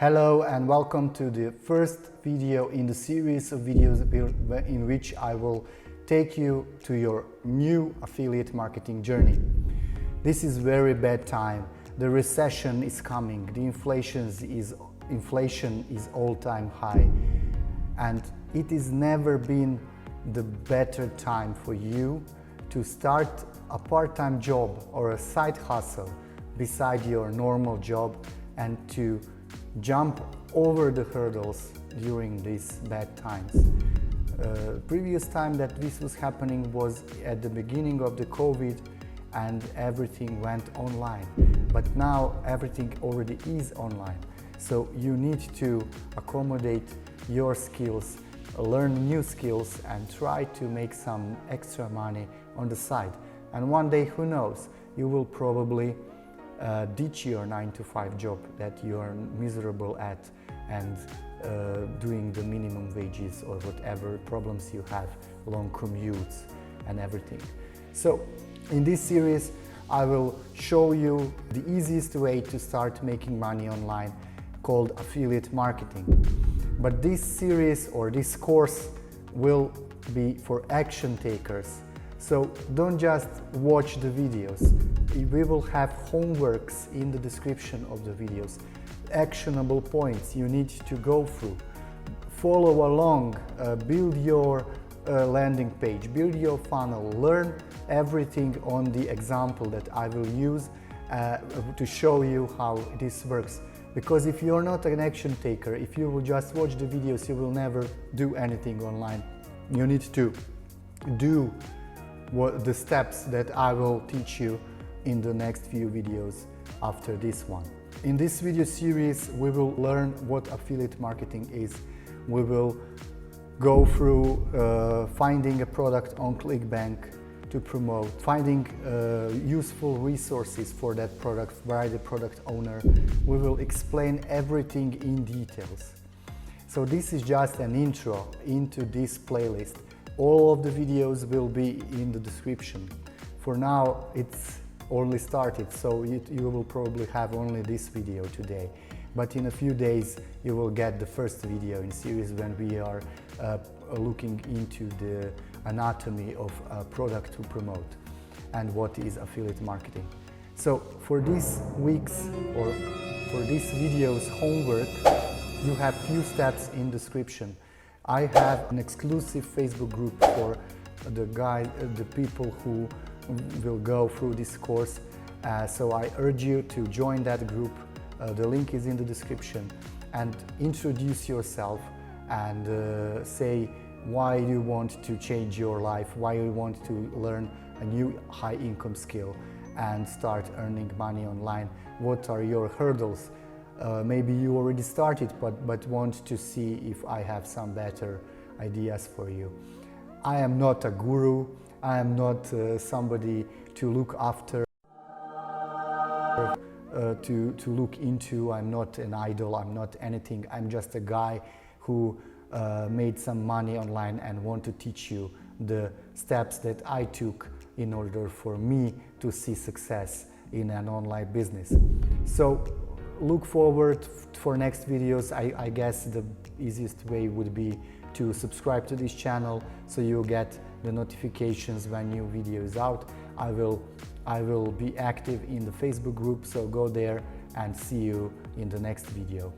Hello and welcome to the first video in the series of videos in which I will take you to your new affiliate marketing journey. This is very bad time. The recession is coming. The inflation is all-time high, and it has never been the better time for you to start a part-time job or a side hustle beside your normal job and to jump over the hurdles during these bad times. Previous time that this was happening was at the beginning of the COVID and everything went online. But now everything already is online. So you need to accommodate your skills, learn new skills and try to make some extra money on the side. And one day, who knows, you will probably ditch your 9-to-5 job that you are miserable at and doing the minimum wages or whatever problems you have, long commutes and everything. So in this series I will show you the easiest way to start making money online, called affiliate marketing. But this series or this course will be for action takers. So don't just watch the videos. We will have homeworks in the description of the videos, actionable points you need to go through. Follow along, build your landing page, build your funnel, learn everything on the example that I will use to show you how this works. Because if you're not an action taker, if you will just watch the videos, you will never do anything online. You need to do the steps that I will teach you in the next few videos after this one. In this video series, we will learn what affiliate marketing is. We will go through finding a product on ClickBank to promote, finding useful resources for that product by the product owner. We will explain everything in details. So this is just an intro into this playlist. All of the videos will be in the description. For now, it's only started, so you will probably have only this video today. But in a few days, you will get the first video in series when we are looking into the anatomy of a product to promote and what is affiliate marketing. So for this week's or for this video's homework, you have few steps in description. I have an exclusive Facebook group for the people who will go through this course. So I urge you to join that group. The link is in the description, and introduce yourself and say why you want to change your life, why you want to learn a new high income skill and start earning money online. What are your hurdles? Maybe you already started but want to see if I have some better ideas for you. I am not a guru, I am not somebody to look after, to look into. I'm not an idol, I'm not anything. I'm just a guy who made some money online and want to teach you the steps that I took in order for me to see success in an online business. So look forward for next videos. I guess the easiest way would be to subscribe to this channel so you'll get the notifications when new video is out. I will be active in the Facebook group, so go there and see you in the next video.